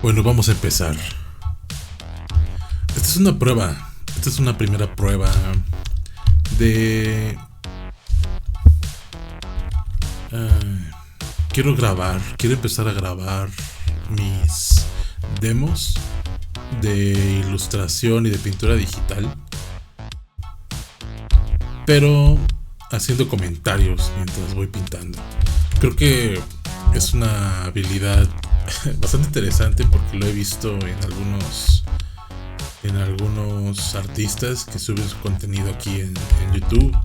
Bueno, vamos a empezar. Esta es una prueba. Esta es una primera prueba de... quiero empezar a grabar mis demos de ilustración y de pintura digital, pero haciendo comentarios mientras voy pintando. Creo que es una habilidad bastante interesante porque lo he visto en algunos artistas que suben su contenido aquí en YouTube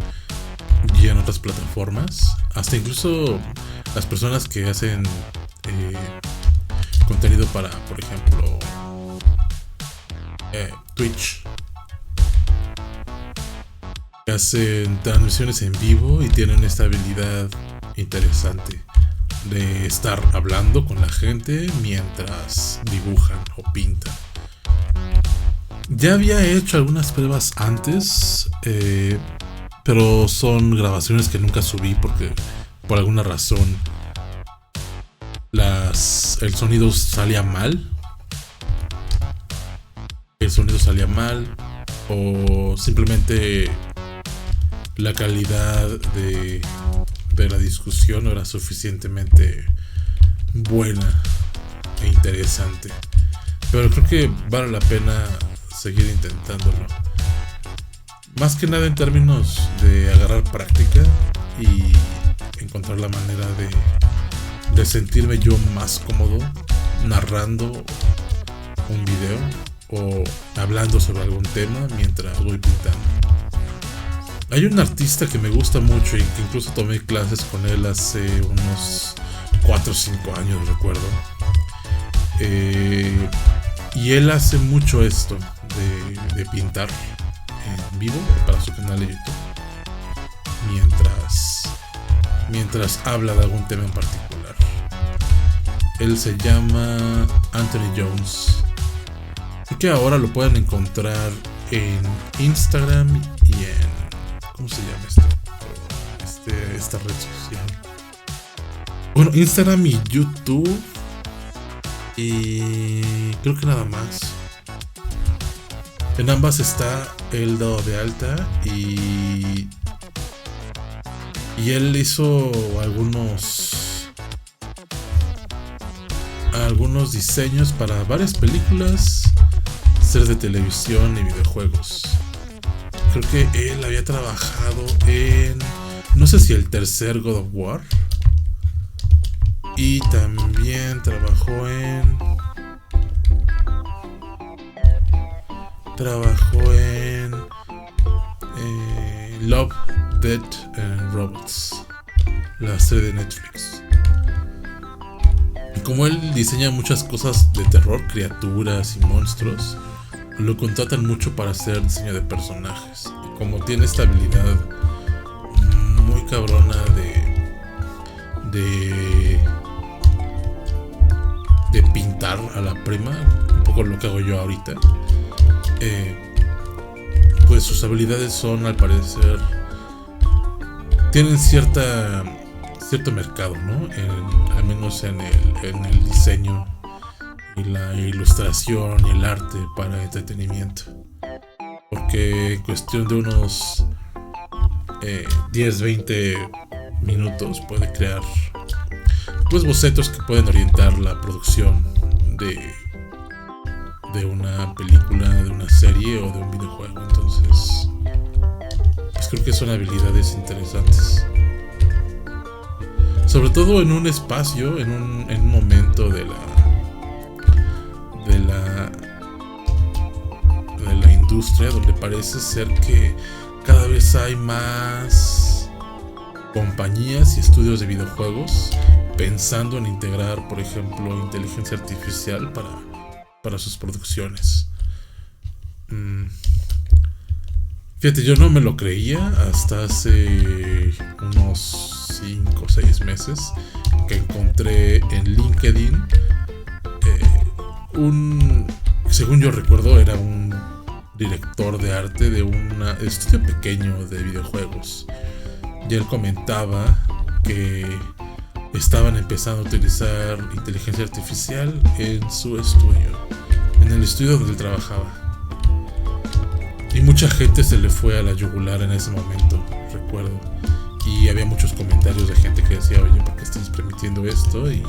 y en otras plataformas, hasta incluso las personas que hacen contenido para, por ejemplo, Twitch, que hacen transmisiones en vivo y tienen esta habilidad interesante de estar hablando con la gente mientras dibujan o pintan. Ya había hecho algunas pruebas antes, pero son grabaciones que nunca subí porque por alguna razón el sonido salía mal. O simplemente la calidad de la discusión no era suficientemente buena e interesante. Pero creo que vale la pena seguir intentándolo. Más que nada en términos de agarrar práctica y encontrar la manera de sentirme yo más cómodo narrando un video o hablando sobre algún tema mientras voy pintando. Hay un artista que me gusta mucho y que incluso tomé clases con él hace unos 4 o 5 años, recuerdo. Y él hace mucho esto de pintar en vivo para su canal de YouTube mientras habla de algún tema en particular. Él se llama Anthony Jones. Creo que ahora lo pueden encontrar en Instagram y en... ¿Cómo se llama esta red social? Bueno, Instagram y YouTube. Y creo que nada más. En ambas está él dado de alta y él hizo algunos diseños para varias películas, series de televisión y videojuegos. Creo que él había trabajado en, no sé si el tercer God of War, y también trabajó en Love, Death and Robots, la serie de Netflix. Y como él diseña muchas cosas de terror, criaturas y monstruos, lo contratan mucho para hacer diseño de personajes. Y como tiene esta habilidad muy cabrona de pintar a la prima, un poco lo que hago yo ahorita, pues sus habilidades son, al parecer, tienen cierto mercado, ¿no? Al menos en el diseño y la ilustración y el arte para entretenimiento, porque en cuestión de unos 10-20 minutos puede crear pues bocetos que pueden orientar la producción de una película, de una serie o de un videojuego. Entonces, pues creo que son habilidades interesantes, sobre todo en un espacio, en un momento de la industria donde parece ser que cada vez hay más compañías y estudios de videojuegos pensando en integrar, por ejemplo, inteligencia artificial para sus producciones. Fíjate, yo no me lo creía hasta hace unos 5 o 6 meses que encontré en LinkedIn según yo recuerdo, era un director de arte de un estudio pequeño de videojuegos, y él comentaba que estaban empezando a utilizar inteligencia artificial en su estudio, en el estudio donde él trabajaba. Y mucha gente se le fue a la yugular en ese momento, recuerdo. Y había muchos comentarios de gente que decía, oye, ¿por qué estás permitiendo esto? Y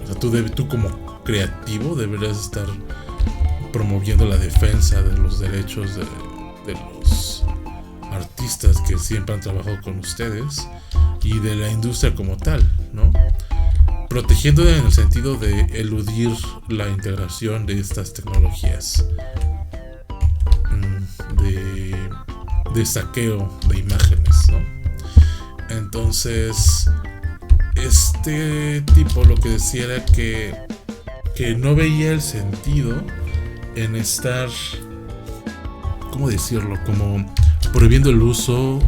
o sea, tú como creativo deberías estar promoviendo la defensa de los derechos de los artistas que siempre han trabajado con ustedes y de la industria como tal, ¿no? Protegiendo en el sentido de eludir la integración de estas tecnologías de saqueo de imágenes, ¿no? Entonces, este tipo lo que decía era que no veía el sentido en estar, ¿cómo decirlo? Como prohibiendo el uso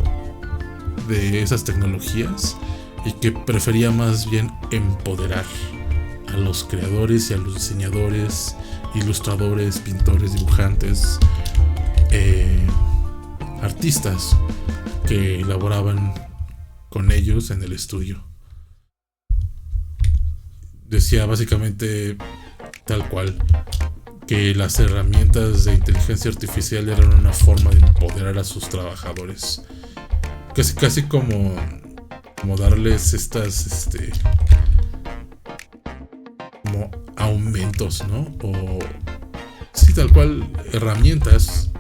de esas tecnologías, y que prefería más bien empoderar a los creadores y a los diseñadores, ilustradores, pintores, dibujantes, artistas que elaboraban con ellos en el estudio. Decía básicamente tal cual que las herramientas de inteligencia artificial eran una forma de empoderar a sus trabajadores, casi como darles estas como aumentos, ¿no? O sí, tal cual, herramientas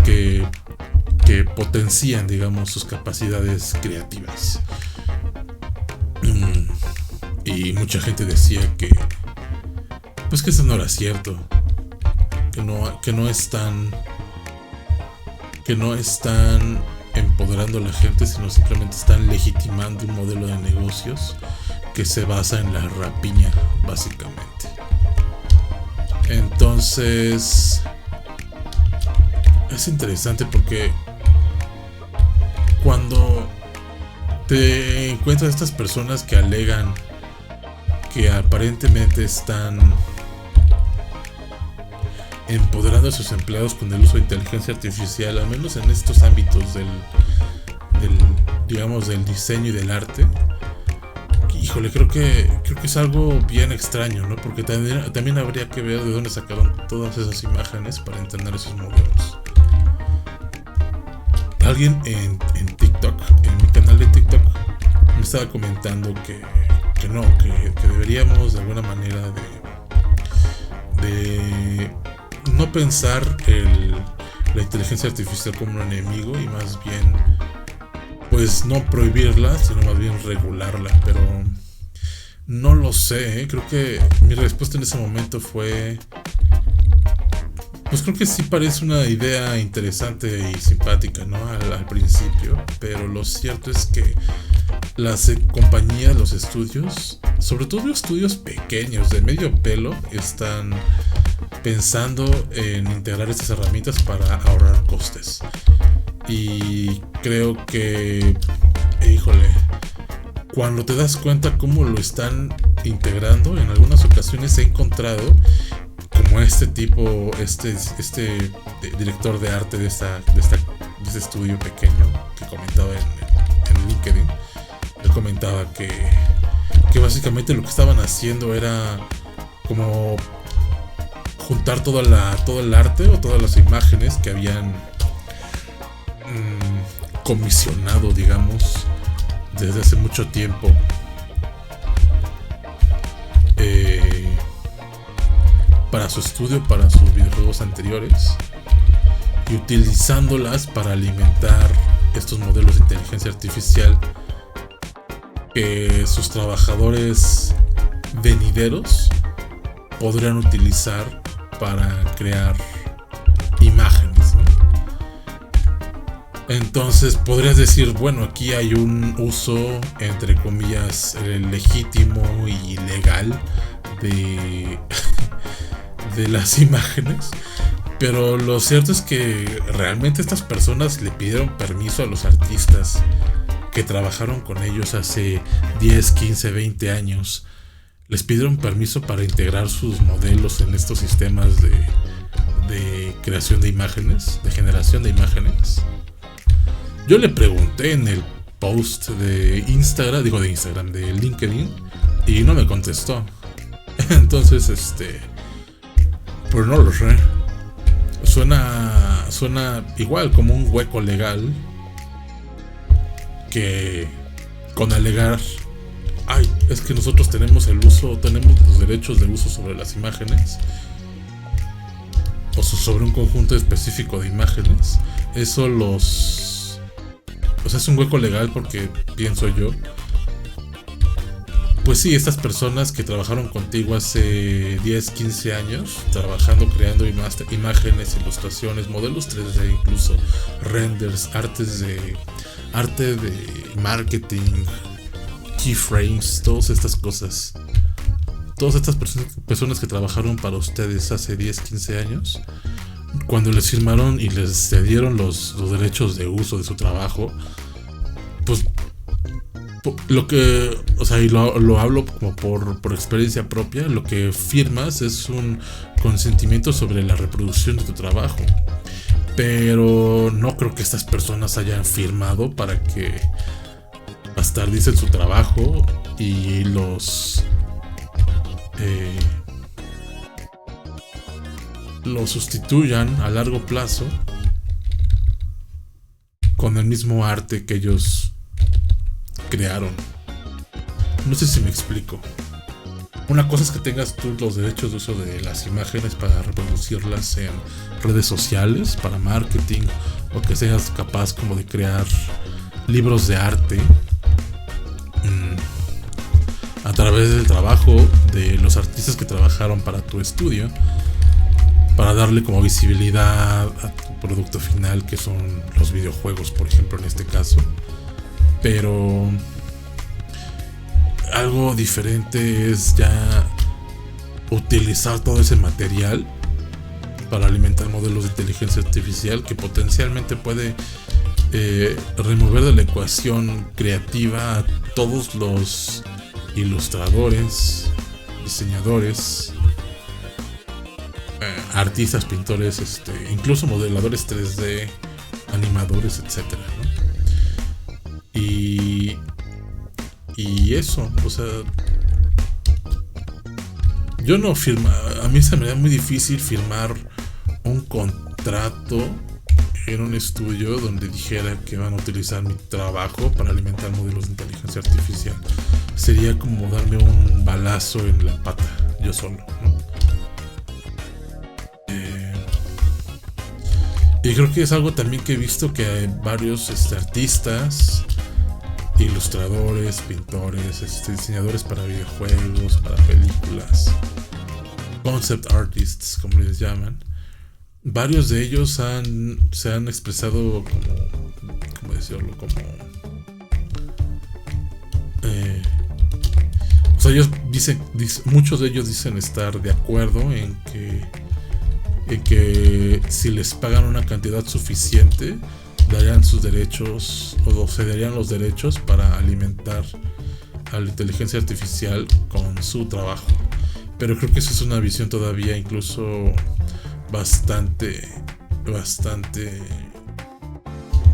que potencian, digamos, sus capacidades creativas. Y mucha gente decía que eso no era cierto, que no están empoderando a la gente, sino simplemente están legitimando un modelo de negocios que se basa en la rapiña, básicamente. Entonces, es interesante porque cuando te encuentras estas personas que alegan que aparentemente están empoderando a sus empleados con el uso de inteligencia artificial, al menos en estos ámbitos del diseño y del arte, híjole, creo que es algo bien extraño, ¿no? Porque también habría que ver de dónde sacaron todas esas imágenes para entender esos modelos. Alguien en TikTok, en mi canal de TikTok, me estaba comentando que deberíamos de alguna manera de no pensar la inteligencia artificial como un enemigo, y más bien pues no prohibirla, sino más bien regularla. Pero no lo sé, ¿eh? Creo que mi respuesta en ese momento fue, pues creo que sí parece una idea interesante y simpática, ¿no? Al principio, pero lo cierto es que las compañías, los estudios, sobre todo estudios pequeños de medio pelo, están pensando en integrar estas herramientas para ahorrar costes. Y creo que, híjole, cuando te das cuenta cómo lo están integrando, en algunas ocasiones he encontrado como este tipo, este director de arte de este estudio pequeño que comentaba en LinkedIn. Él comentaba que básicamente lo que estaban haciendo era como juntar todo el arte o todas las imágenes que habían comisionado, digamos, desde hace mucho tiempo, para su estudio, para sus videojuegos anteriores, y utilizándolas para alimentar estos modelos de inteligencia artificial que sus trabajadores venideros podrían utilizar para crear imágenes, ¿no? Entonces podrías decir, bueno, aquí hay un uso, entre comillas, legítimo y legal de las imágenes, pero lo cierto es que realmente estas personas le pidieron permiso a los artistas que trabajaron con ellos hace 10, 15, 20 años. Les pidieron permiso para integrar sus modelos en estos sistemas de creación de imágenes, de generación de imágenes. Yo le pregunté en el post de Instagram, de LinkedIn, y no me contestó. Entonces, pues no lo sé. Suena igual como un hueco legal que con alegar, ay, es que nosotros tenemos los derechos de uso sobre las imágenes, o sobre un conjunto específico de imágenes. Eso es un hueco legal porque, pienso yo, pues sí, estas personas que trabajaron contigo hace 10, 15 años, trabajando, creando imágenes, ilustraciones, modelos 3D, incluso renders, arte de marketing, keyframes, todas estas cosas. Todas estas personas que trabajaron para ustedes hace 10, 15 años, cuando les firmaron y les cedieron los derechos de uso de su trabajo, pues lo que, y lo hablo como por experiencia propia, lo que firmas es un consentimiento sobre la reproducción de tu trabajo. Pero no creo que estas personas hayan firmado para que bastardicen su trabajo y lo sustituyan a largo plazo con el mismo arte que ellos crearon. No sé si me explico. Una cosa es que tengas tú los derechos de uso de las imágenes para reproducirlas en redes sociales, para marketing, o que seas capaz como de crear libros de arte a través del trabajo de los artistas que trabajaron para tu estudio, para darle como visibilidad a tu producto final, que son los videojuegos, por ejemplo, en este caso. Pero algo diferente es ya utilizar todo ese material para alimentar modelos de inteligencia artificial que potencialmente puede remover de la ecuación creativa a todos los ilustradores, diseñadores, artistas, pintores, incluso modeladores 3D, animadores, etcétera, ¿no? Y eso, yo no a mí se me da muy difícil firmar un contrato en un estudio donde dijera que van a utilizar mi trabajo para alimentar modelos de inteligencia artificial. Sería como darme un balazo en la pata, yo solo, ¿no? Y creo que es algo también que he visto que hay varios artistas, ilustradores, pintores, diseñadores para videojuegos, para películas, concept artists, como les llaman. Varios de ellos se han expresado ¿cómo decirlo? Ellos muchos de ellos dicen estar de acuerdo en que si les pagan una cantidad suficiente, darían sus derechos o cederían los derechos para alimentar a la inteligencia artificial con su trabajo. Pero creo que eso es una visión todavía incluso bastante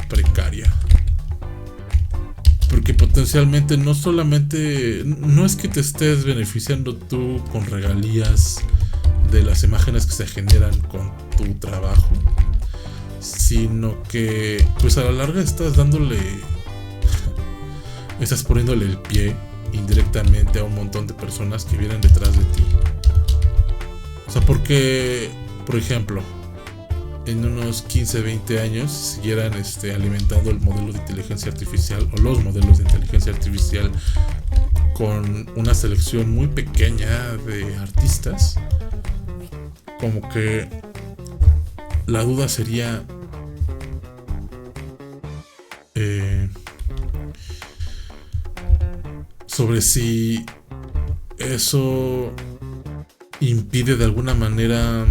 precaria, porque potencialmente no es que te estés beneficiando tú con regalías de las imágenes que se generan con tu trabajo, sino que pues a la larga estás poniéndole el pie indirectamente a un montón de personas que vienen detrás de ti. Porque, por ejemplo, en unos 15, 20 años siguieran alimentando el modelo de inteligencia artificial o los modelos de inteligencia artificial con una selección muy pequeña de artistas, como que la duda sería sobre si eso impide de alguna manera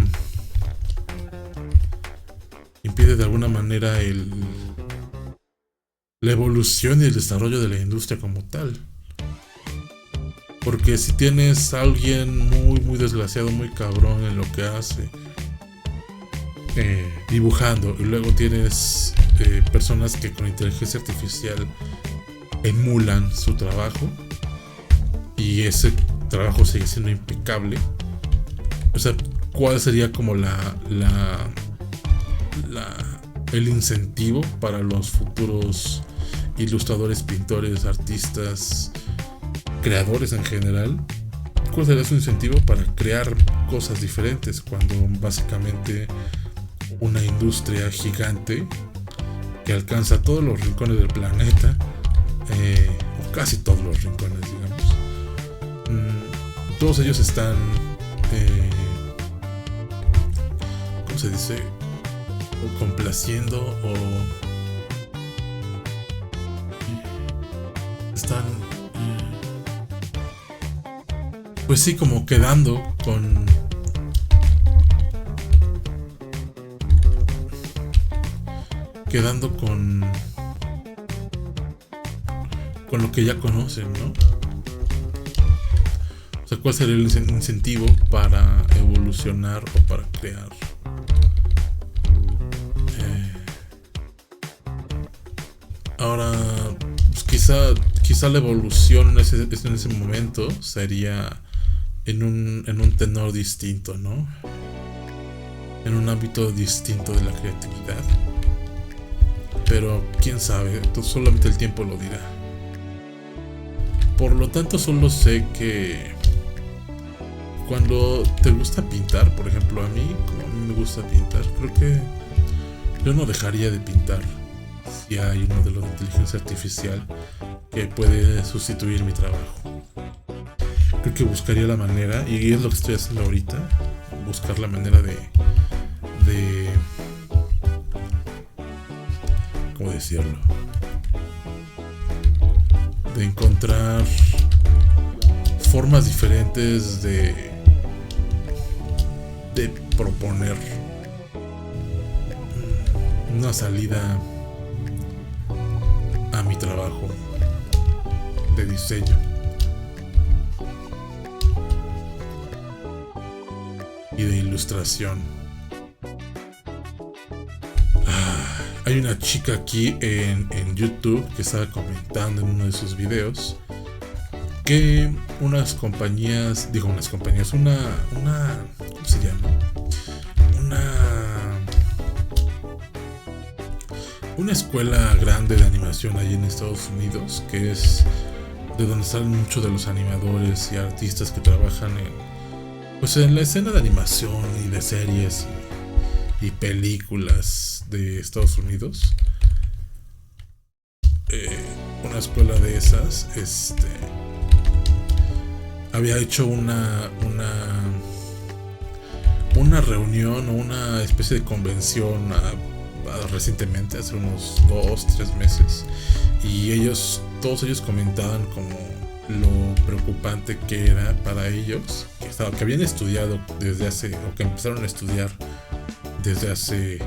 la evolución y el desarrollo de la industria como tal. Porque si tienes a alguien muy muy desgraciado, muy cabrón en lo que hace, dibujando, y luego tienes personas que con inteligencia artificial emulan su trabajo y ese trabajo sigue siendo impecable. O sea, ¿cuál sería como el incentivo para los futuros ilustradores, pintores, artistas, creadores en general? ¿Cuál sería su incentivo para crear cosas diferentes cuando básicamente una industria gigante que alcanza todos los rincones del planeta, o casi todos los rincones, digamos, todos ellos están, ¿cómo se dice? O complaciendo, o están, pues sí, como quedando con lo que ya conocen, ¿no? O sea, ¿cuál sería el incentivo para evolucionar o para crear? Ahora, pues quizá la evolución en ese momento sería en un tenor distinto, ¿no? En un ámbito distinto de la creatividad. Pero quién sabe, solamente el tiempo lo dirá. Por lo tanto, solo sé que cuando te gusta pintar, por ejemplo, como a mí me gusta pintar, creo que yo no dejaría de pintar si hay un modelo de inteligencia artificial que puede sustituir mi trabajo. Creo que buscaría la manera, y es lo que estoy haciendo ahorita, buscar la manera de ¿cómo decirlo? De encontrar formas diferentes de proponer una salida a mi trabajo de diseño. Y de ilustración. Hay una chica aquí en YouTube que estaba comentando en uno de sus videos que una ¿cómo se llama? Una escuela grande de animación allí en Estados Unidos, que es de donde salen muchos de los animadores y artistas que trabajan en la escena de animación y de series y películas de Estados Unidos. Una escuela de esas había hecho una reunión o una especie de convención recientemente, hace unos 2-3 meses, y todos ellos comentaban como lo preocupante que era para ellos, que habían estudiado o que empezaron a estudiar desde hace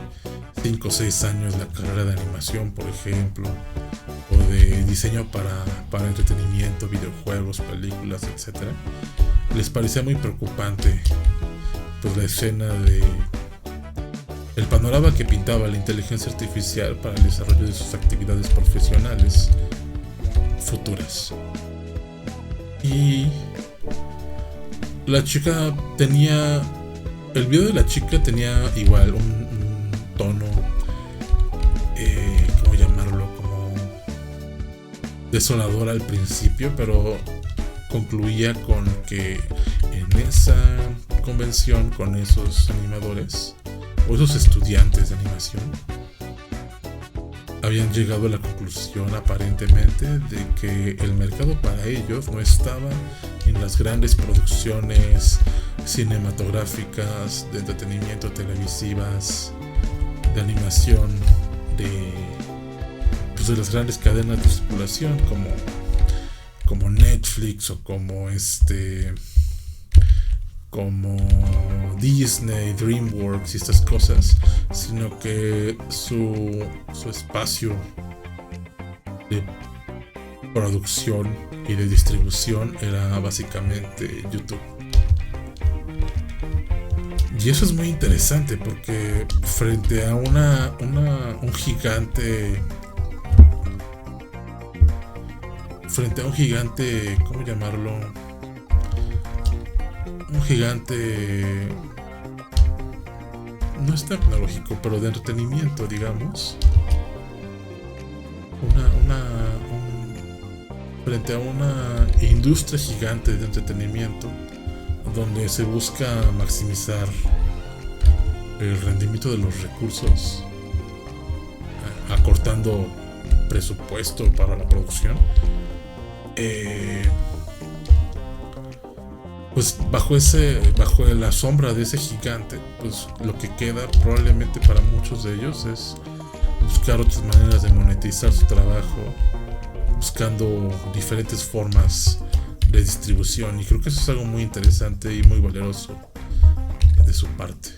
5 o 6 años la carrera de animación, por ejemplo, o de diseño para entretenimiento, videojuegos, películas, etc. Les parecía muy preocupante pues la escena el panorama que pintaba la inteligencia artificial para el desarrollo de sus actividades profesionales futuras. Y la chica el video de la chica tenía igual un tono, ¿cómo llamarlo? Como desolador al principio, pero concluía con que en esa convención con esos animadores o esos estudiantes de animación habían llegado a la conclusión aparentemente de que el mercado para ellos no estaba en las grandes producciones cinematográficas, de entretenimiento, televisivas, de animación, de las grandes cadenas de circulación como Netflix o como Disney, DreamWorks y estas cosas, sino que su espacio de producción y de distribución era básicamente YouTube. Y eso es muy interesante porque frente a un gigante frente a un gigante, ¿cómo llamarlo? Un gigante no es tecnológico, pero de entretenimiento, digamos. Frente a una industria gigante de entretenimiento donde se busca maximizar el rendimiento de los recursos, acortando presupuesto para la producción, pues bajo la sombra de ese gigante, pues lo que queda probablemente para muchos de ellos es buscar otras maneras de monetizar su trabajo, buscando diferentes formas de distribución, y creo que eso es algo muy interesante y muy valeroso de su parte.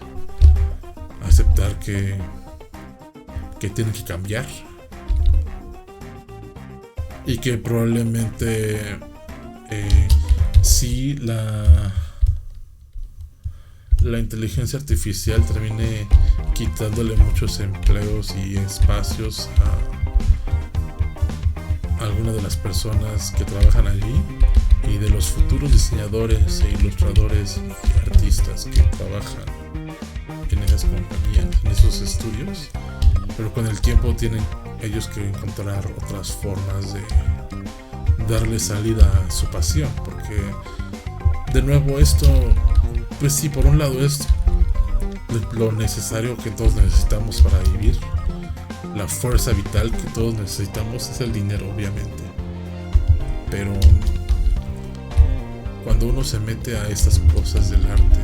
Aceptar que tienen que cambiar y que probablemente sí la inteligencia artificial termine quitándole muchos empleos y espacios a algunas de las personas que trabajan allí, y de los futuros diseñadores e ilustradores y artistas que trabajan en esas compañías, en esos estudios. Pero con el tiempo tienen ellos que encontrar otras formas de darle salida a su pasión, porque de nuevo esto, pues sí, por un lado es lo necesario que todos necesitamos para vivir, la fuerza vital que todos necesitamos es el dinero, obviamente, pero cuando uno se mete a estas cosas del arte,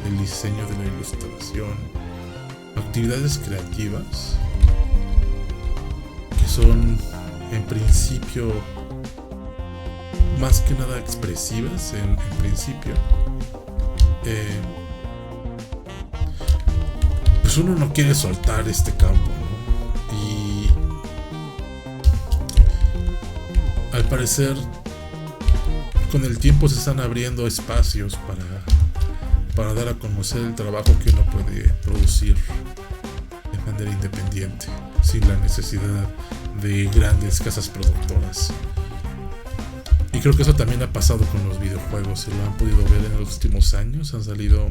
del diseño, de la ilustración, actividades creativas que son en principio más que nada expresivas, en principio, pues uno no quiere soltar este campo, ¿no? Y al parecer con el tiempo se están abriendo espacios para dar a conocer el trabajo que uno puede producir de manera independiente, sin la necesidad de grandes casas productoras. Y creo que eso también ha pasado con los videojuegos, si lo han podido ver en los últimos años. Han salido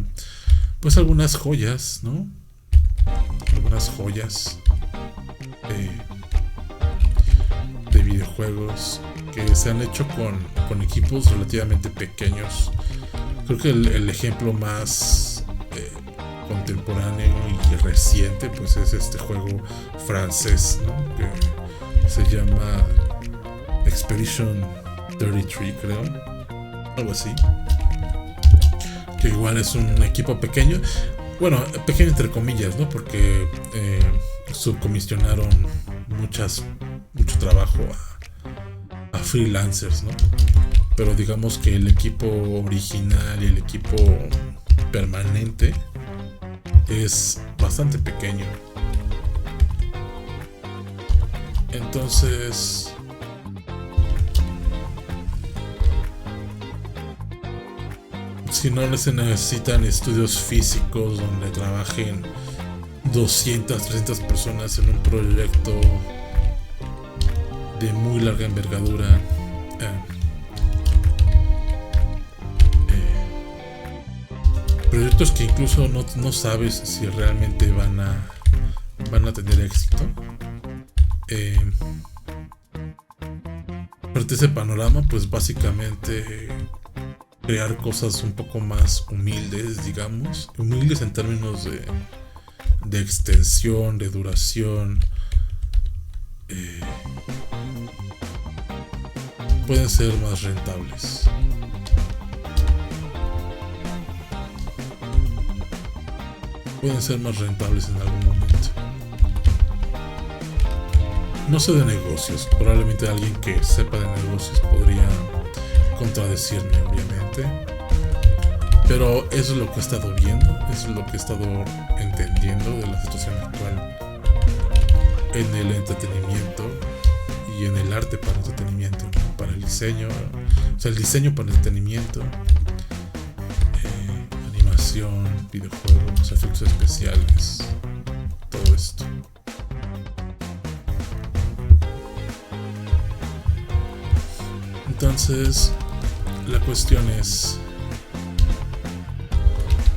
pues algunas joyas, ¿no? Algunas joyas de videojuegos que se han hecho con equipos relativamente pequeños. Creo que el ejemplo más contemporáneo y reciente pues es este juego francés, ¿no? Que se llama Expedition 33, creo, algo así, que igual es un equipo pequeño, bueno, pequeño entre comillas, ¿no? Porque subcomisionaron mucho trabajo a freelancers, ¿no? Pero digamos que el equipo original y el equipo permanente es bastante pequeño. Entonces, si no se necesitan estudios físicos donde trabajen 200, 300 personas en un proyecto de muy larga envergadura, proyectos que incluso no sabes si realmente van a tener éxito. Frente a ese panorama, pues básicamente crear cosas un poco más humildes, digamos, humildes en términos de extensión, de duración, pueden ser más rentables. Pueden ser más rentables en algún momento. No sé de negocios, probablemente alguien que sepa de negocios podría contradecirme, obviamente, pero eso es lo que he estado viendo, eso es lo que he estado entendiendo de la situación actual en el entretenimiento y en el arte para entretenimiento, ¿no? Para el diseño, o sea, el diseño para entretenimiento, animación, videojuegos, efectos especiales, todo esto. Entonces, la cuestión es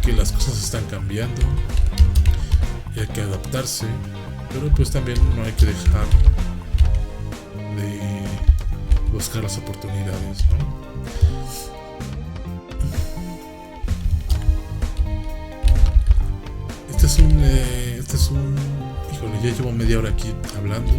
que las cosas están cambiando y hay que adaptarse, pero pues también no hay que dejar de buscar las oportunidades, ¿no? Este es un, híjole, ya llevo media hora aquí hablando.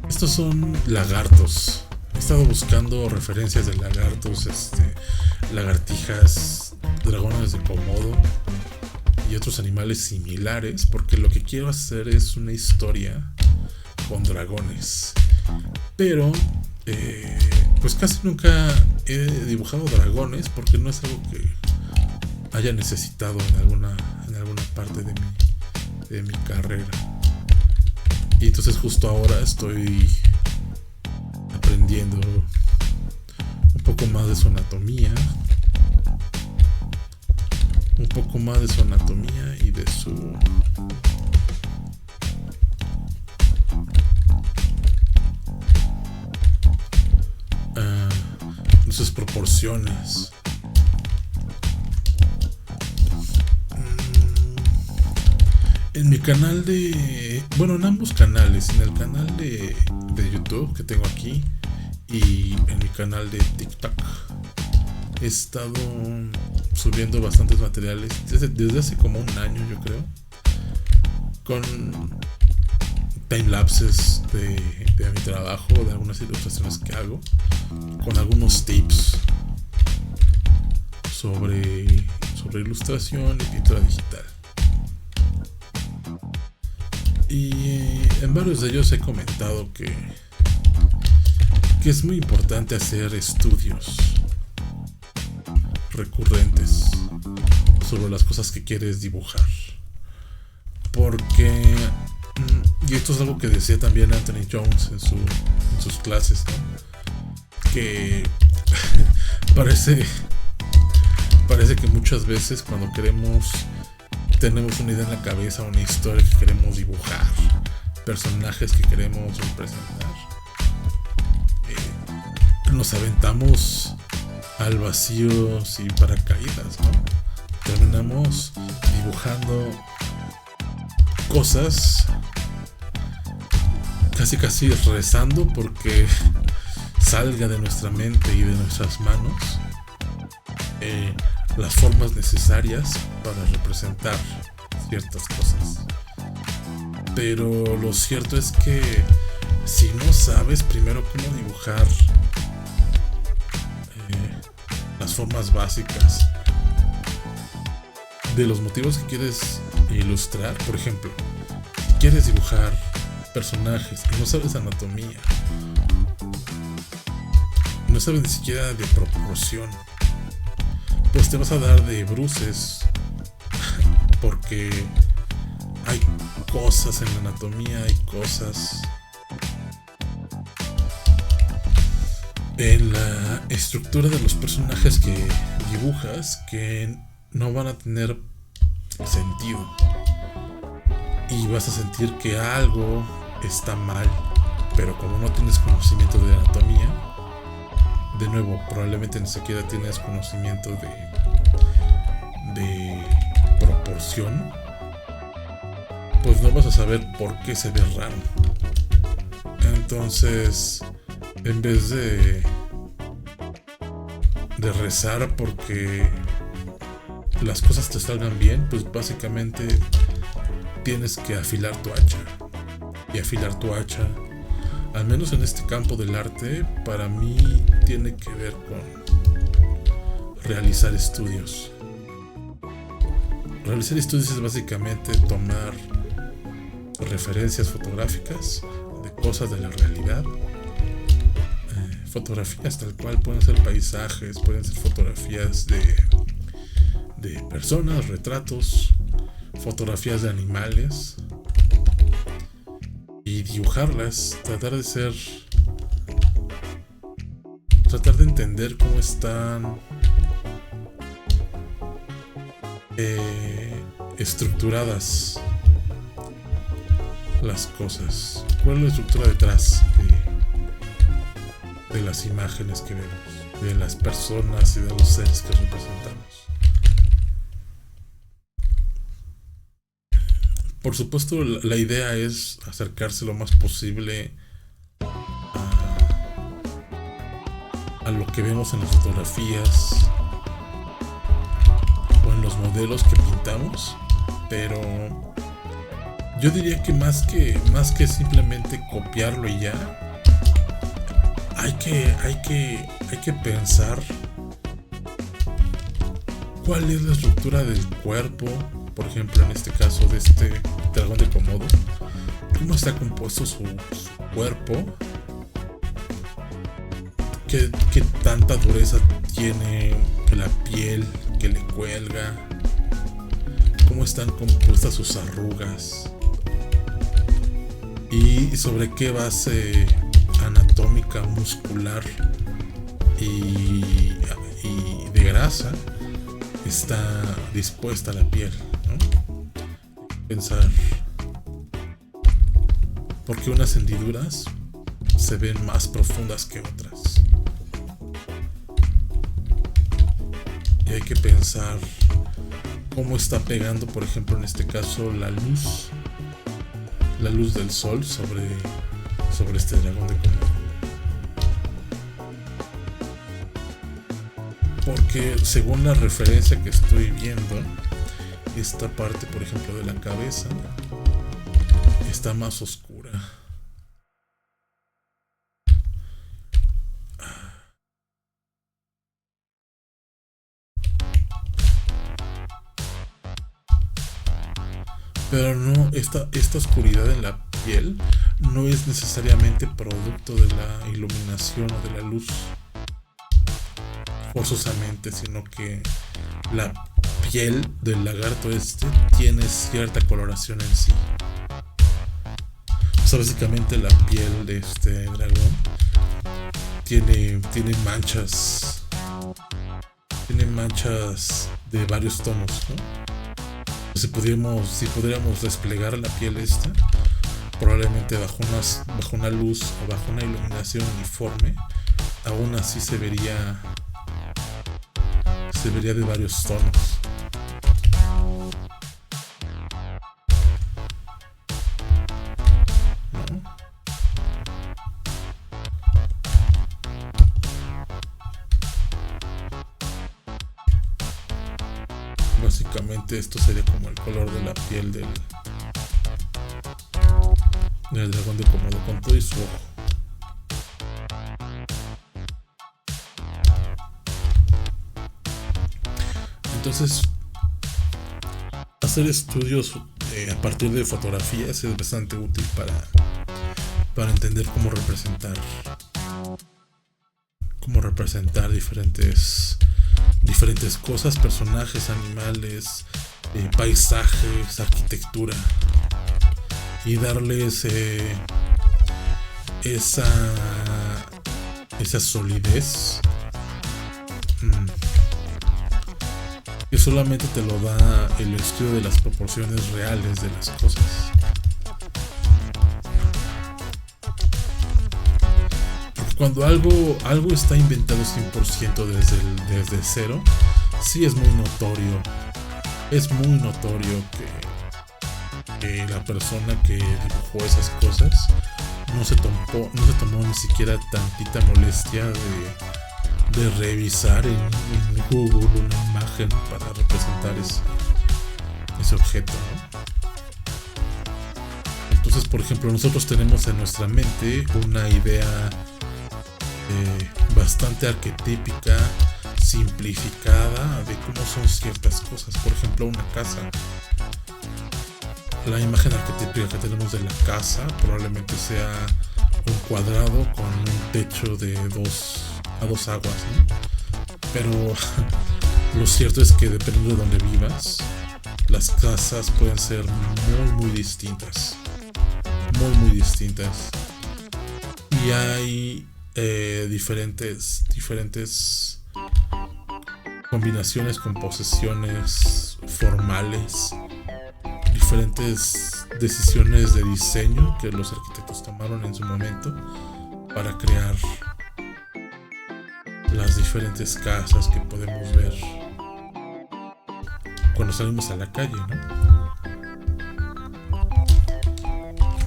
Estos son lagartos. He estado buscando referencias de lagartos, lagartijas, dragones de Komodo y otros animales similares, porque lo que quiero hacer es una historia con dragones. Pero pues casi nunca he dibujado dragones porque no es algo que haya necesitado en alguna parte de mi carrera. Y entonces justo ahora estoy aprendiendo un poco más de su anatomía, y de sus proporciones. En mi canal en ambos canales, en el canal de YouTube que tengo aquí y en mi canal de TikTok, he estado subiendo bastantes materiales desde hace como un año, yo creo, con timelapses de mi trabajo, de algunas ilustraciones que hago, con algunos tips sobre ilustración y pintura digital. Y en varios de ellos he comentado que es muy importante hacer estudios recurrentes sobre las cosas que quieres dibujar, porque y esto es algo que decía también Anthony Jones en sus clases, ¿no? Que parece que muchas veces cuando tenemos una idea en la cabeza, una historia que queremos dibujar, personajes que queremos representar, nos aventamos al vacío sin paracaídas, ¿no? Terminamos dibujando cosas casi rezando porque salga de nuestra mente y de nuestras manos las formas necesarias para representar ciertas cosas. Pero lo cierto es que si no sabes primero cómo dibujar las formas básicas de los motivos que quieres ilustrar, por ejemplo, si quieres dibujar personajes y no sabes anatomía, no sabes ni siquiera de proporción, pues te vas a dar de bruces porque hay cosas en la anatomía, hay cosas en la estructura de los personajes que dibujas que no van a tener sentido y vas a sentir que algo está mal, pero como no tienes conocimiento de anatomía, de nuevo, probablemente ni siquiera tienes conocimiento de proporción, pues no vas a saber por qué se ve raro. Entonces, en vez de rezar porque las cosas te salgan bien, pues básicamente tienes que afilar tu hacha. Y afilar tu hacha, al menos en este campo del arte, para mí tiene que ver con realizar estudios. Realizar estudios es básicamente tomar referencias fotográficas de cosas de la realidad, fotografías tal cual, pueden ser paisajes, pueden ser fotografías de personas, retratos, fotografías de animales, y dibujarlas, tratar de entender cómo están estructuradas las cosas, cuál es la estructura detrás de las imágenes que vemos, de las personas y de los seres que representamos. Por supuesto, la idea es acercarse lo más posible a lo que vemos en las fotografías o en los modelos que pintamos, pero yo diría que más que simplemente copiarlo y ya, hay que pensar cuál es la estructura del cuerpo. Por ejemplo, en este caso de este dragón de Komodo, cómo está compuesto su cuerpo, qué tanta dureza tiene la piel que le cuelga, cómo están compuestas sus arrugas y sobre qué base anatómica, muscular y de grasa está dispuesta la piel, ¿no? Pensar por qué unas hendiduras se ven más profundas que otras, y hay que pensar cómo está pegando, por ejemplo, en este caso la luz del sol sobre este dragón de Komodo. Porque según la referencia que estoy viendo, esta parte, por ejemplo, de la cabeza está más oscura. Pero no, esta oscuridad en la piel no es necesariamente producto de la iluminación o de la luz forzosamente, sino que la piel del lagarto tiene cierta coloración en sí. O sea, básicamente la piel de este dragón tiene manchas de varios tonos, ¿no? Si pudiéramos desplegar la piel probablemente bajo una luz o bajo una iluminación uniforme, aún así se vería de varios tonos. ¿No? Básicamente esto sería como el color de la piel del dragón de Komodo con todo y su ojo. Entonces, hacer estudios a partir de fotografías es bastante útil para entender cómo representar diferentes cosas, personajes, animales, paisajes, arquitectura, y darles esa solidez que solamente te lo da el estudio de las proporciones reales de las cosas. Porque cuando algo está inventado 100% desde cero, sí es muy notorio. Es muy notorio que la persona que dibujó esas cosas no se tomó ni siquiera tantita molestia de revisar en Google una imagen para representar ese objeto, ¿no? Entonces, por ejemplo, nosotros tenemos en nuestra mente una idea bastante arquetípica, simplificada de cómo son ciertas cosas. Por ejemplo, una casa. La imagen arquetípica que tenemos de la casa probablemente sea un cuadrado con un techo a dos aguas, ¿no? Pero lo cierto es que dependiendo de donde vivas, las casas pueden ser muy muy distintas, y hay diferentes combinaciones, composiciones formales, diferentes decisiones de diseño que los arquitectos tomaron en su momento para crear las diferentes casas que podemos ver cuando salimos a la calle,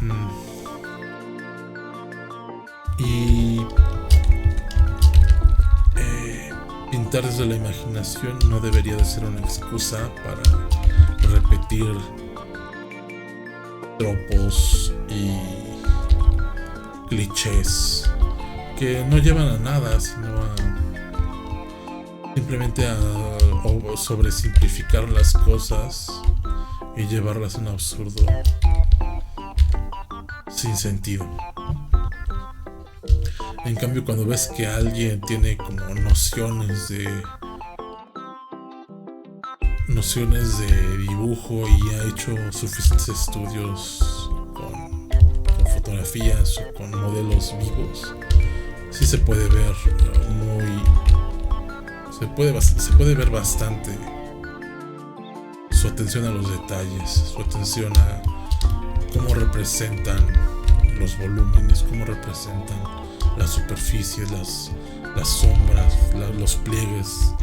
¿no? Y pintar desde la imaginación no debería de ser una excusa para repetir tropos y clichés que no llevan a nada, sino simplemente a sobresimplificar las cosas y llevarlas a un absurdo sin sentido. En cambio, cuando ves que alguien tiene como nociones de dibujo y ha hecho suficientes estudios con fotografías o con modelos vivos, sí se puede ver se puede ver bastante su atención a los detalles, su atención a cómo representan los volúmenes, cómo representan las superficies, las sombras, los pliegues.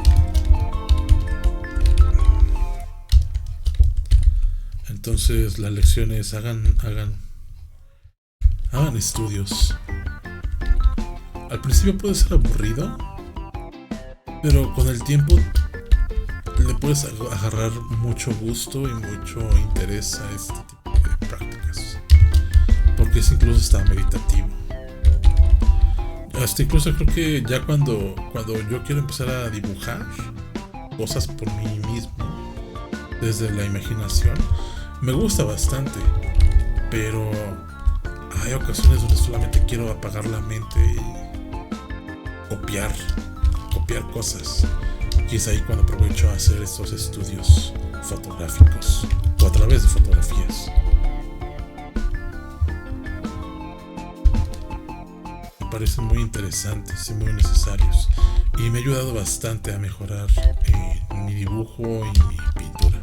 Entonces la lección es hagan estudios. Al principio puede ser aburrido, pero con el tiempo le puedes agarrar mucho gusto y mucho interés a este tipo de prácticas, porque es incluso hasta meditativo. Hasta incluso creo que ya cuando yo quiero empezar a dibujar cosas por mí mismo desde la imaginación, me gusta bastante, pero hay ocasiones donde solamente quiero apagar la mente y copiar cosas. Y es ahí cuando aprovecho a hacer estos estudios fotográficos o a través de fotografías. Me parecen muy interesantes y muy necesarios, y me ha ayudado bastante a mejorar mi dibujo y mi pintura.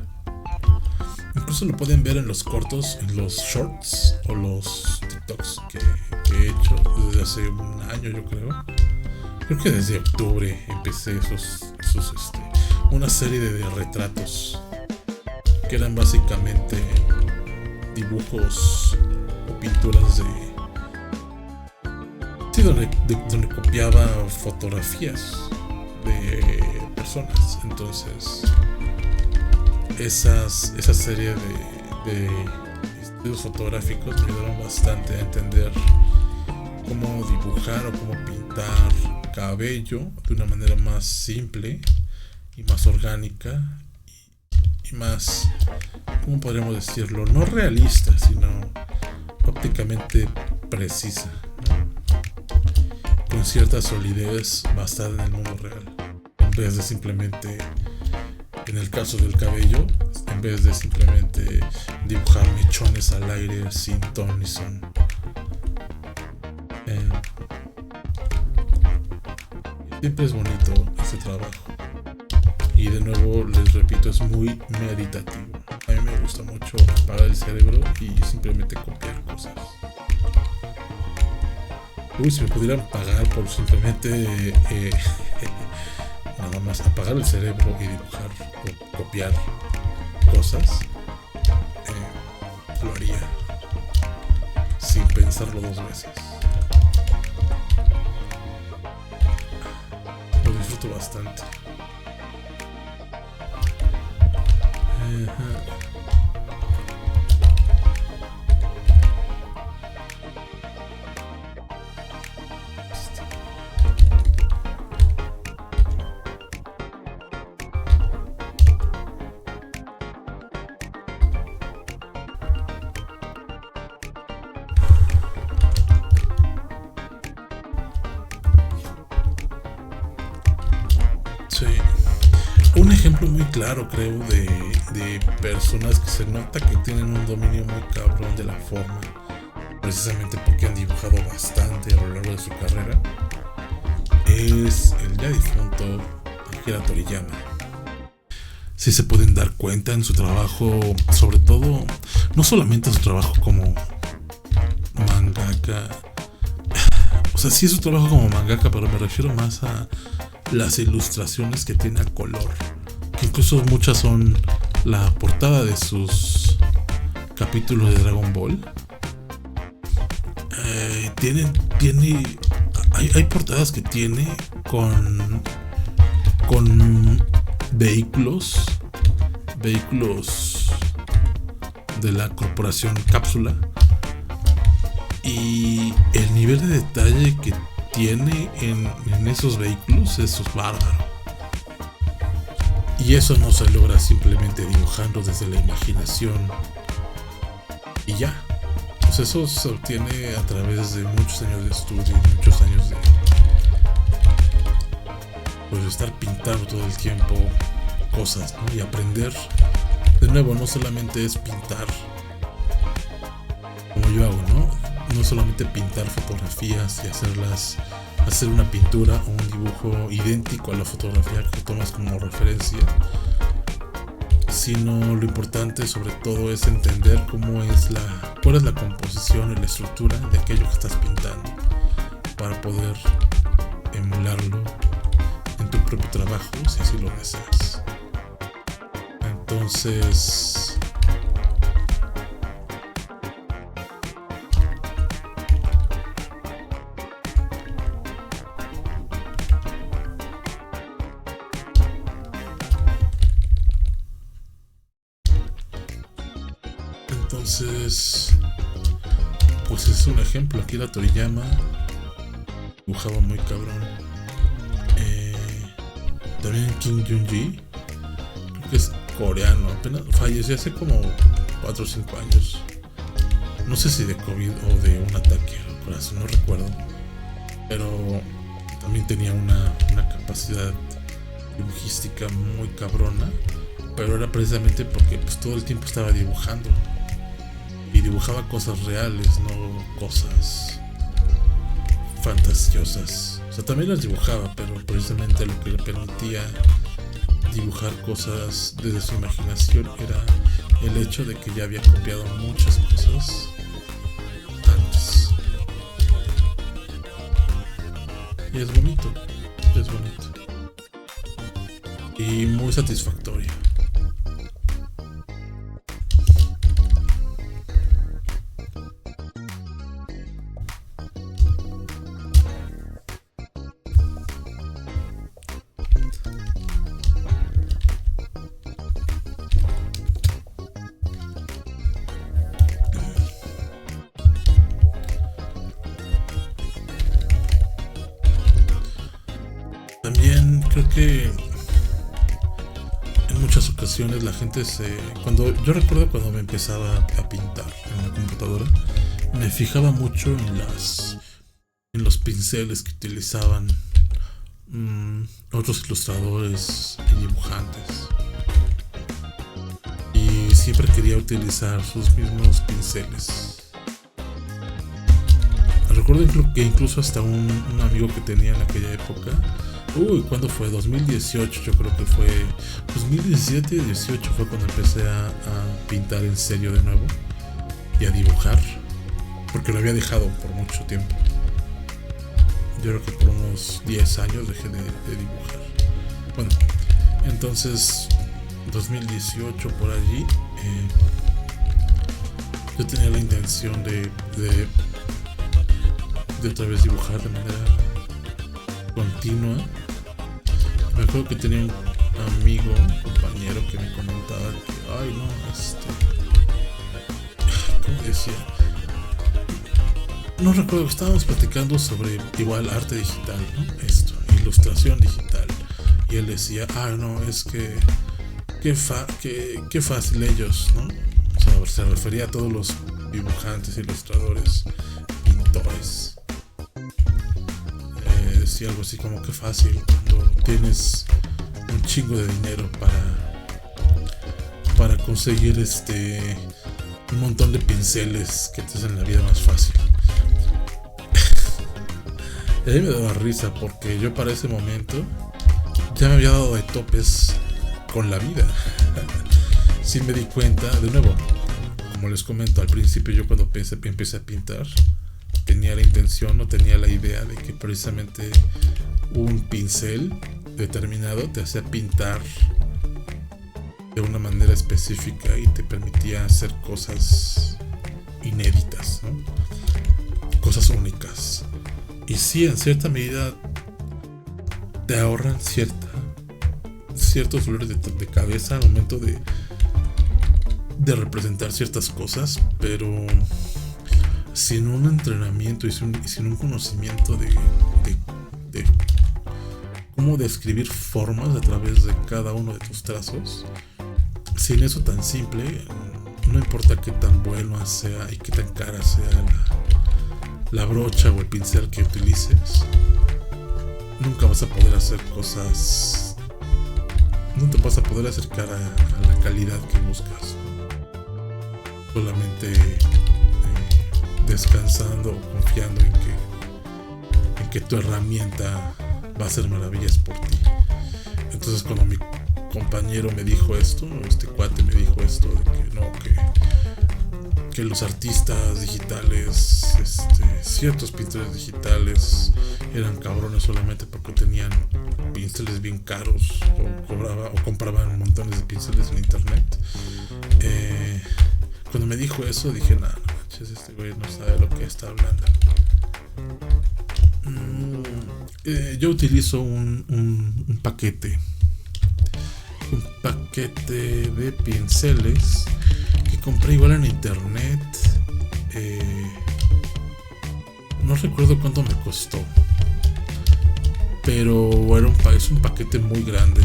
Incluso lo pueden ver en los cortos, en los shorts o los TikToks que he hecho desde hace un año, yo creo. Creo que desde octubre empecé una serie de retratos que eran básicamente dibujos o pinturas donde copiaba fotografías de personas. Entonces esa serie de estudios fotográficos me ayudaron bastante a entender cómo dibujar o cómo pintar cabello de una manera más simple y más orgánica y más, ¿cómo podríamos decirlo? No realista, sino ópticamente precisa, ¿no? Con cierta solidez basada en el mundo real, en vez de simplemente, en el caso del cabello, en vez de simplemente dibujar mechones al aire sin ton ni son. Siempre es bonito este trabajo, y de nuevo les repito, es muy meditativo. A mí me gusta mucho apagar el cerebro y simplemente copiar cosas. Si me pudieran pagar por simplemente nada más apagar el cerebro y dibujar o copiar cosas, lo haría sin pensarlo dos veces. Lo disfruto bastante. Sí. Un ejemplo muy claro, creo, de personas que se nota que tienen un dominio muy cabrón de la forma, precisamente porque han dibujado bastante a lo largo de su carrera, es el ya difunto Akira Toriyama. sí se pueden dar cuenta en su trabajo, sobre todo, no solamente en su trabajo como mangaka, o sea, sí es su trabajo como mangaka, pero me refiero más a las ilustraciones que tiene a color, que incluso muchas son la portada de sus capítulos de Dragon Ball. Hay portadas que tiene con vehículos de la corporación Cápsula, y el nivel de detalle que tiene en esos vehículos, eso es bárbaro. Y eso no se logra simplemente dibujando desde la imaginación y ya. Pues eso se obtiene a través de muchos años de estudio y muchos años de pues estar pintando todo el tiempo cosas, ¿no? Y aprender. De nuevo, no solamente es pintar como yo hago, ¿no? No solamente pintar fotografías y hacer una pintura o un dibujo idéntico a la fotografía que tomas como referencia, sino lo importante sobre todo es entender cuál es la composición y la estructura de aquello que estás pintando para poder emularlo en tu propio trabajo si así lo deseas. Entonces, pues es un ejemplo. Aquí la Toriyama dibujaba muy cabrón. También Kim Jong-gi, creo que es coreano, apenas falleció hace como 4 o 5 años. No sé si de COVID o de un ataque al corazón, no recuerdo. Pero también tenía una capacidad dibujística muy cabrona. Pero era precisamente porque pues todo el tiempo estaba dibujando. Y dibujaba cosas reales, no cosas fantasiosas. O sea, también las dibujaba, pero precisamente lo que le permitía dibujar cosas desde su imaginación era el hecho de que ya había copiado muchas cosas antes. Y es bonito. Y muy satisfactorio. También creo que en muchas ocasiones la gente yo recuerdo cuando me empezaba a pintar en la computadora, me fijaba mucho en los pinceles que utilizaban otros ilustradores y dibujantes, y siempre quería utilizar sus mismos pinceles. Recuerdo que incluso hasta un amigo que tenía en aquella época, ¿cuándo fue? 2018, yo creo que fue 2017, 18 fue cuando empecé a pintar en serio de nuevo y a dibujar, porque lo había dejado por mucho tiempo. Yo creo que por unos 10 años dejé de dibujar. Bueno, entonces 2018 por allí, yo tenía la intención de otra vez dibujar de manera continua. Me acuerdo que tenía un amigo, un compañero que me comentaba que, ¿cómo decía? No recuerdo, estábamos platicando sobre igual arte digital, ¿no? Ilustración digital. Y él decía, es que qué fácil ellos, ¿no? O sea, se refería a todos los dibujantes, ilustradores, pintores. Decía algo así como que fácil cuando tienes un chingo de dinero para conseguir un montón de pinceles que te hacen la vida más fácil. Y a mí me daba risa porque yo para ese momento ya me había dado de topes con la vida. Sí me di cuenta, de nuevo, como les comento al principio, yo cuando empecé a pintar, tenía la intención o tenía la idea de que precisamente un pincel determinado te hacía pintar de una manera específica y te permitía hacer cosas inéditas, ¿no? Cosas únicas. Y sí, en cierta medida te ahorran ciertos dolores de cabeza al momento de representar ciertas cosas, pero sin un entrenamiento y sin un conocimiento de cómo describir formas a través de cada uno de tus trazos, sin eso tan simple, no importa qué tan bueno sea y qué tan cara sea la brocha o el pincel que utilices, nunca vas a poder hacer cosas, no te vas a poder acercar a la calidad que buscas, solamente descansando o confiando en que tu herramienta va a hacer maravillas por ti. Entonces cuando mi compañero me dijo esto, este cuate me dijo esto de que no, que los artistas digitales, ciertos pintores digitales eran cabrones solamente porque tenían pinceles bien caros o compraban montones de pinceles en internet. Cuando me dijo eso dije, no manches, este güey no sabe lo que está hablando. Yo utilizo un paquete de pinceles que compré igual en internet. No recuerdo cuánto me costó, pero es un paquete muy grande.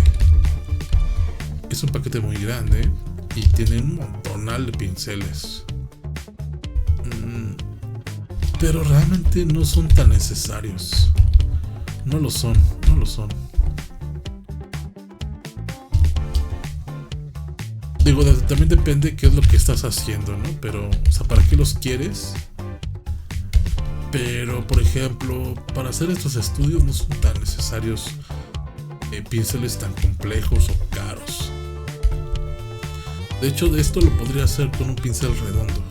Es un paquete muy grande y tiene un montonal de pinceles. Pero realmente no son tan necesarios. No lo son. Digo, también depende qué es lo que estás haciendo, ¿no? Pero, o sea, ¿para qué los quieres? Pero, por ejemplo, para hacer estos estudios no son tan necesarios pinceles tan complejos o caros. De hecho, de esto lo podría hacer con un pincel redondo.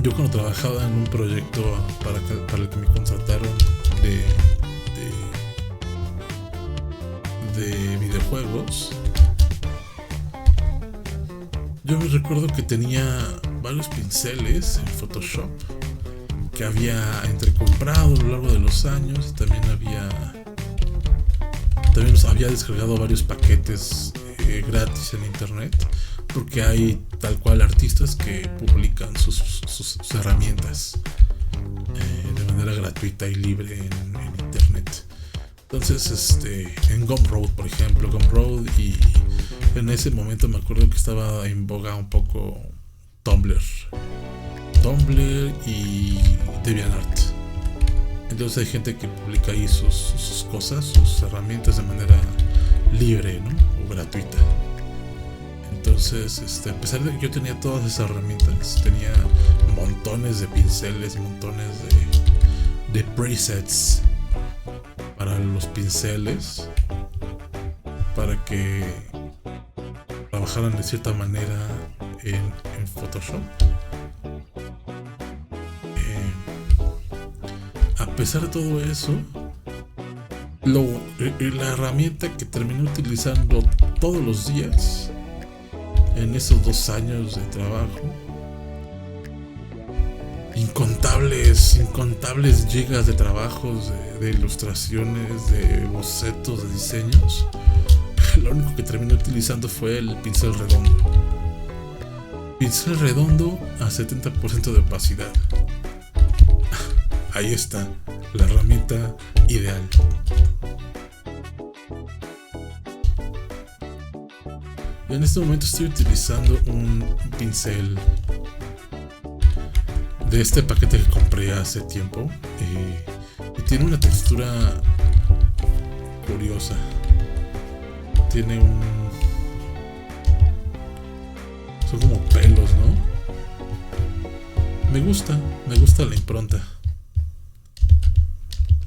Yo cuando trabajaba en un proyecto para el que me contrataron de videojuegos, yo me recuerdo que tenía varios pinceles en Photoshop que había entrecomprado a lo largo de los años, y también había descargado varios paquetes gratis en internet, porque hay tal cual artistas que publican sus herramientas de manera gratuita y libre en internet. Entonces, en Gumroad, por ejemplo, y en ese momento me acuerdo que estaba en boga un poco Tumblr y DeviantArt. Entonces hay gente que publica ahí sus cosas, sus herramientas de manera libre, ¿no? O gratuita. Entonces, a pesar de que yo tenía todas esas herramientas, tenía montones de pinceles, montones de presets para los pinceles, para que trabajaran de cierta manera en Photoshop. A pesar de todo eso, la herramienta que terminé utilizando todos los días en esos 2 años de trabajo, incontables gigas de trabajos, de ilustraciones, de bocetos, de diseños, lo único que terminé utilizando fue el pincel redondo. Pincel redondo a 70% de opacidad. Ahí está, la herramienta ideal. En este momento estoy utilizando un pincel de este paquete que compré hace tiempo, y tiene una textura curiosa. Tiene son como pelos, ¿no? Me gusta la impronta.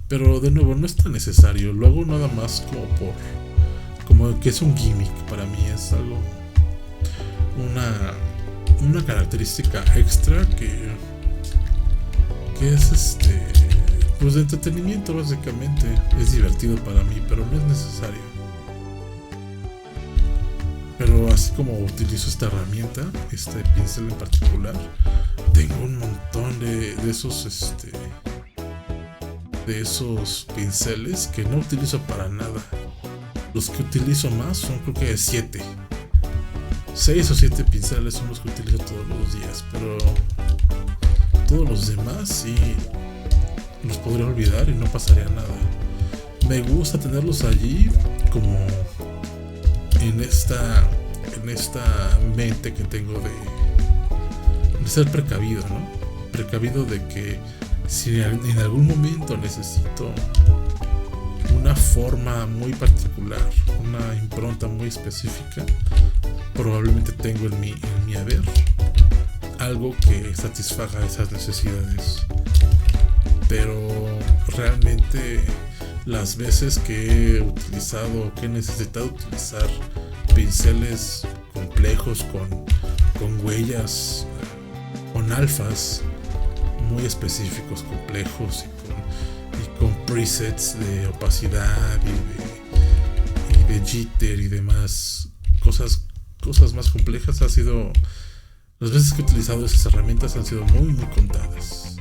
Pero de nuevo, no es tan necesario. Lo hago nada más como como que es un gimmick para mí, es algo, una característica extra que es pues de entretenimiento básicamente. Es divertido para mí, pero no es necesario. Pero así como utilizo esta herramienta, este pincel en particular, tengo un montón de esos pinceles que no utilizo para nada. Los que utilizo más son, creo que 7. 6 o 7 pinceles son los que utilizo todos los días, pero todos los demás sí los podría olvidar y no pasaría nada. Me gusta tenerlos allí como en esta mente que tengo de ser precavido, ¿no? Precavido de que si en algún momento necesito una forma muy particular, una impronta muy específica, probablemente tengo en mi haber algo que satisfaga esas necesidades. Pero realmente las veces que he utilizado, que he necesitado utilizar pinceles complejos con huellas, con alfas muy específicos, complejos y con presets de opacidad y de jitter y demás cosas más complejas, ha sido, las veces que he utilizado esas herramientas han sido muy contadas.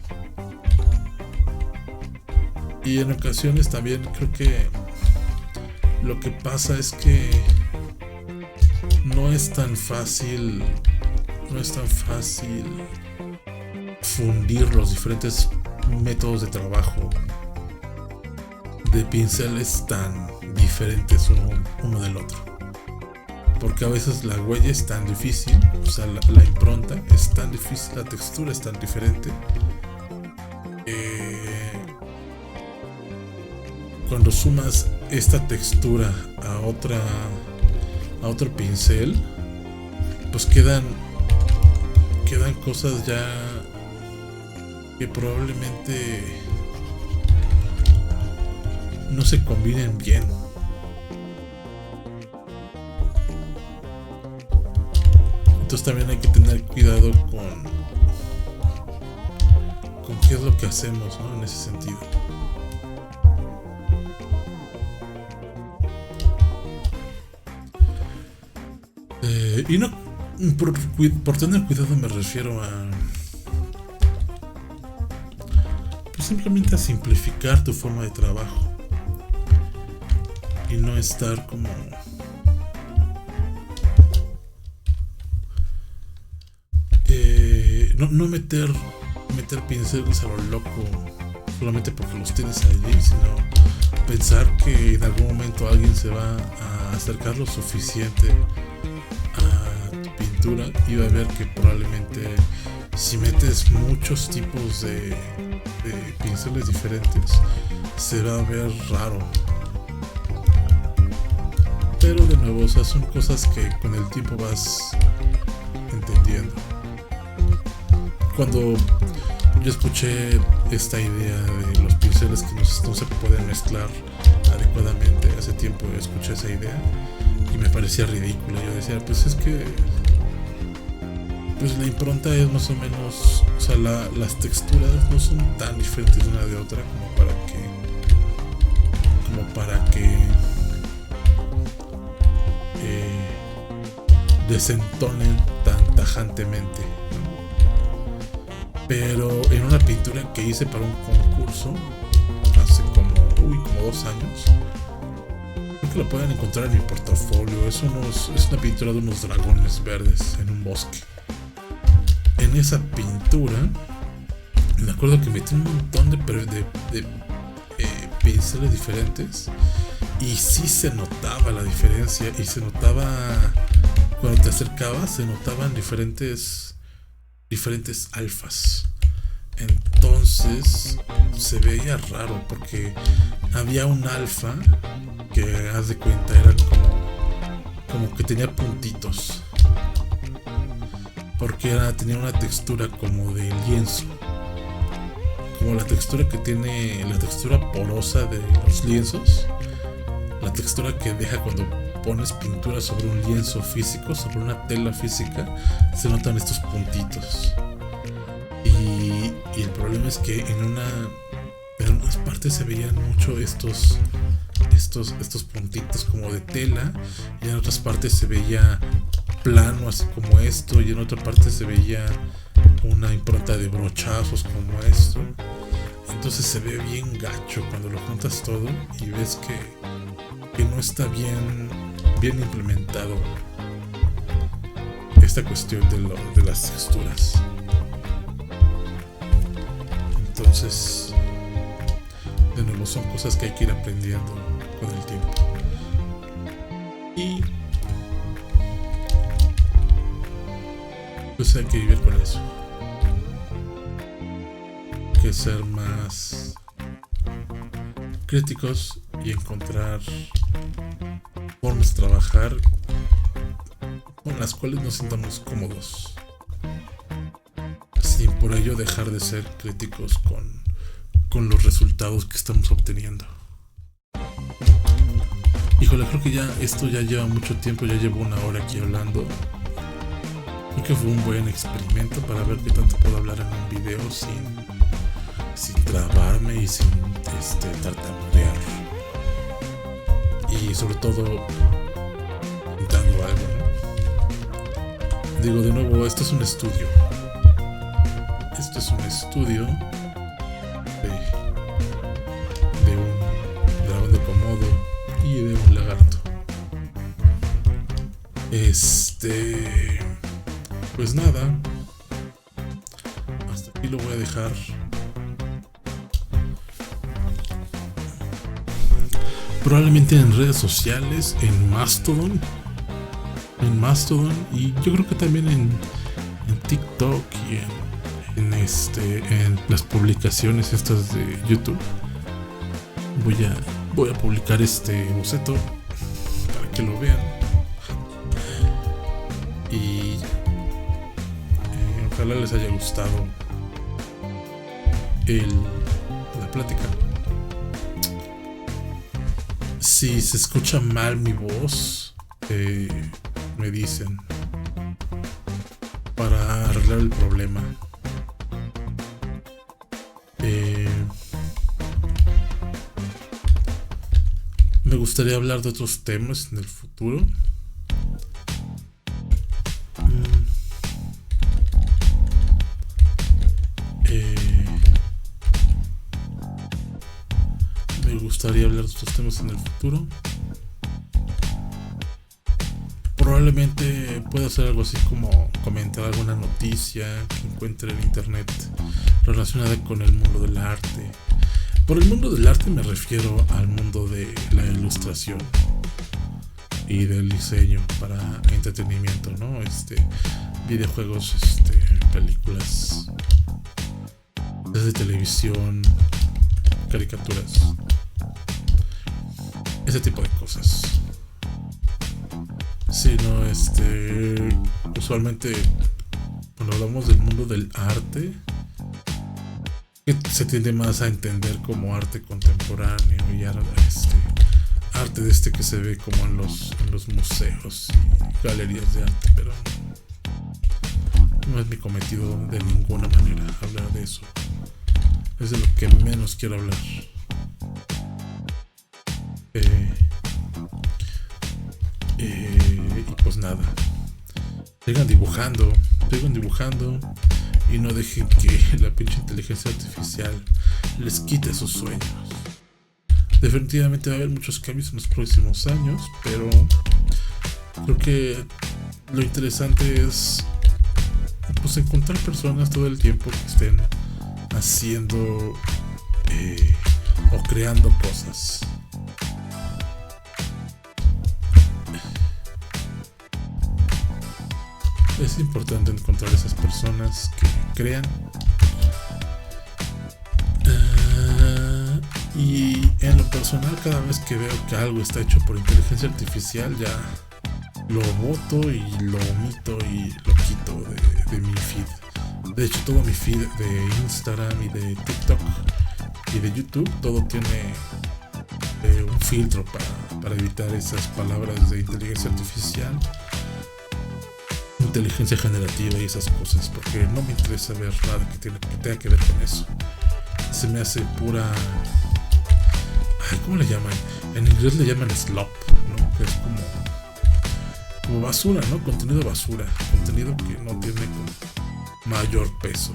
Y en ocasiones también creo que lo que pasa es que no es tan fácil fundir los diferentes métodos de trabajo de pinceles tan diferentes uno del otro. Porque a veces la huella es tan difícil, o sea, la impronta es tan difícil, la textura es tan diferente. Cuando sumas esta textura a otro pincel, pues quedan cosas ya que probablemente no se combinen bien. Entonces también hay que tener cuidado con qué es lo que hacemos, ¿no? En ese sentido. Y no, por tener cuidado me refiero a pues simplemente a simplificar tu forma de trabajo y no estar como no meter pinceles a lo loco solamente porque los tienes allí, sino pensar que en algún momento alguien se va a acercar lo suficiente a tu pintura y va a ver que probablemente si metes muchos tipos de pinceles diferentes se va a ver raro. Pero de nuevo, o sea, son cosas que con el tiempo vas entendiendo. Cuando yo escuché esta idea de los pinceles que no se pueden mezclar adecuadamente, hace tiempo escuché esa idea y me parecía ridícula. Yo decía, pues es que pues la impronta es más o menos, o sea, las texturas no son tan diferentes una de otra como para que desentonen tan tajantemente, ¿no? Pero en una pintura que hice para un concurso hace como 2 años, creo que lo pueden encontrar en mi portafolio. Es una pintura de unos dragones verdes en un bosque. En esa pintura me acuerdo que metí un montón de pinceles diferentes y sí se notaba la diferencia, y se notaba cuando te acercabas, se notaban diferentes alfas. Entonces se veía raro porque había un alfa que, haz de cuenta, era como que tenía puntitos, porque tenía una textura como de lienzo, como la textura que tiene, la textura porosa de los lienzos, la textura que deja cuando pones pintura sobre un lienzo físico, sobre una tela física, se notan estos puntitos. Y el problema es que en unas partes se veían mucho estos puntitos como de tela, y en otras partes se veía plano, así como esto, y en otra parte se veía una impronta de brochazos como esto. Entonces se ve bien gacho cuando lo juntas todo y ves que no está bien implementado esta cuestión de las texturas. Entonces, de nuevo, son cosas que hay que ir aprendiendo con el tiempo. Y pues hay que vivir con eso. Hay que ser más críticos y encontrar formas de trabajar con las cuales nos sintamos cómodos, sin por ello dejar de ser críticos con los resultados que estamos obteniendo. Híjole, creo que esto ya lleva mucho tiempo, ya llevo 1 hora aquí hablando. Creo que fue un buen experimento para ver qué tanto puedo hablar en un video sin trabarme y sin tartamudear. Y sobre todo pintando algo, ¿no? Digo de nuevo, esto es un estudio. Esto es un estudio de un dragón de Komodo y de un lagarto. Pues nada, hasta aquí lo voy a dejar. Probablemente en redes sociales, en Mastodon, y yo creo que también en TikTok y en las publicaciones estas de YouTube. Voy a publicar este boceto para que lo vean. Y ojalá les haya gustado la plática. Si se escucha mal mi voz, me dicen para arreglar el problema. Me gustaría hablar de otros temas en el futuro. Me gustaría hablar de otros temas en el futuro. Probablemente pueda hacer algo así como comentar alguna noticia que encuentre en internet relacionada con el mundo del arte. Por el mundo del arte me refiero al mundo de la ilustración y del diseño para entretenimiento, ¿no? Videojuegos, películas, desde televisión, caricaturas, ese tipo de cosas. Sí, no, usualmente cuando hablamos del mundo del arte, se tiende más a entender como arte contemporáneo y arte de que se ve como en los museos y galerías de arte, pero no es mi cometido de ninguna manera hablar de eso. Es de lo que menos quiero hablar. Y pues nada, sigan dibujando y no dejen que la pinche inteligencia artificial les quite sus sueños. Definitivamente va a haber muchos cambios en los próximos años, pero creo que lo interesante es pues encontrar personas todo el tiempo que estén haciendo o creando cosas. Es importante encontrar esas personas que crean. Y en lo personal, cada vez que veo que algo está hecho por inteligencia artificial, ya lo boto y lo omito y lo quito de mi feed. De hecho, todo mi feed de Instagram y de TikTok y de YouTube, todo tiene un filtro para evitar esas palabras de inteligencia artificial, inteligencia generativa y esas cosas, porque no me interesa ver nada que tenga que ver con eso. Se me hace pura... ¿Cómo le llaman? En inglés le llaman slop, ¿no? Que es como basura, ¿no? Contenido basura, contenido que no tiene mayor peso.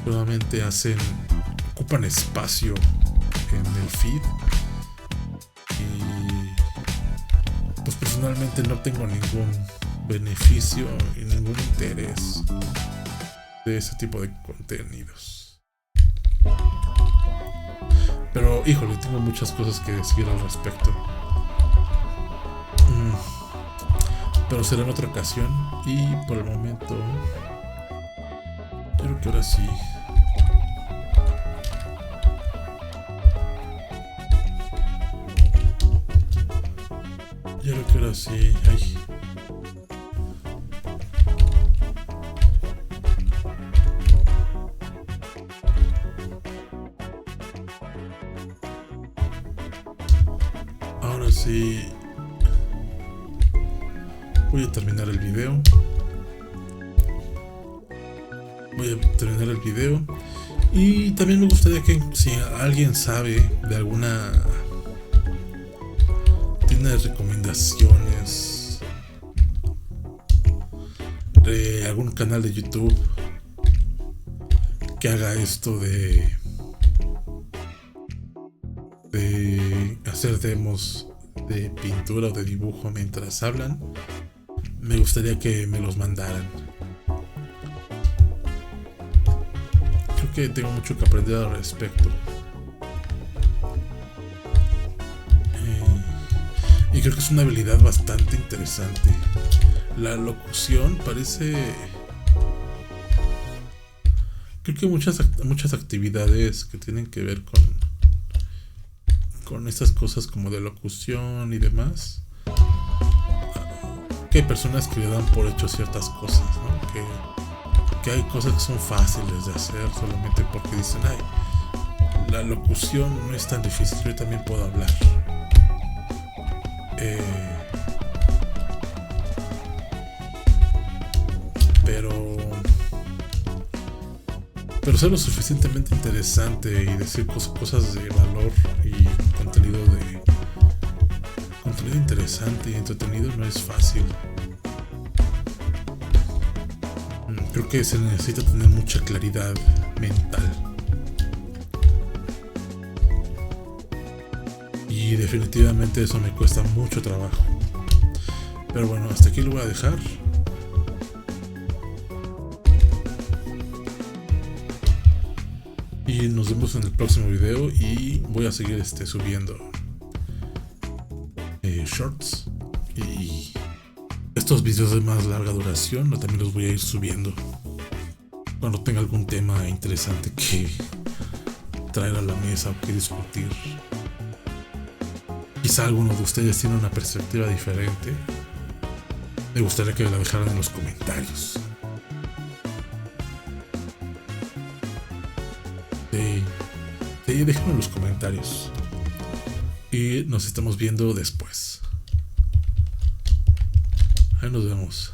Nuevamente ocupan espacio en el feed y pues personalmente no tengo ningún beneficio y ningún interés de ese tipo de contenidos. Pero híjole, tengo muchas cosas que decir al respecto. Pero será en otra ocasión. Y por el momento creo que ahora sí ay. Ahora sí voy a terminar el video. Y también me gustaría que si alguien sabe de alguna tiene recomendaciones de algún canal de YouTube que haga esto de hacer demos de pintura o de dibujo mientras hablan, me gustaría que me los mandaran. Creo que tengo mucho que aprender al respecto. Y creo que es una habilidad bastante interesante. La locución parece... Creo que muchas actividades que tienen que ver con estas cosas como de locución y demás, que hay personas que le dan por hecho ciertas cosas, ¿no? Que hay cosas que son fáciles de hacer solamente porque dicen, la locución no es tan difícil, yo también puedo hablar. Pero ser lo suficientemente interesante y decir cosas de valor y contenido interesante y entretenido no es fácil. Creo que se necesita tener mucha claridad mental. Y definitivamente eso me cuesta mucho trabajo. Pero bueno, hasta aquí lo voy a dejar. Y nos vemos en el próximo video. Y voy a seguir subiendo shorts. Y estos videos de más larga duración también los voy a ir subiendo cuando tenga algún tema interesante que traer a la mesa o que discutir. Quizá alguno de ustedes tiene una perspectiva diferente. Me gustaría que me la dejaran en los comentarios. Sí, déjenme en los comentarios. Y nos estamos viendo después. Ahí nos vemos.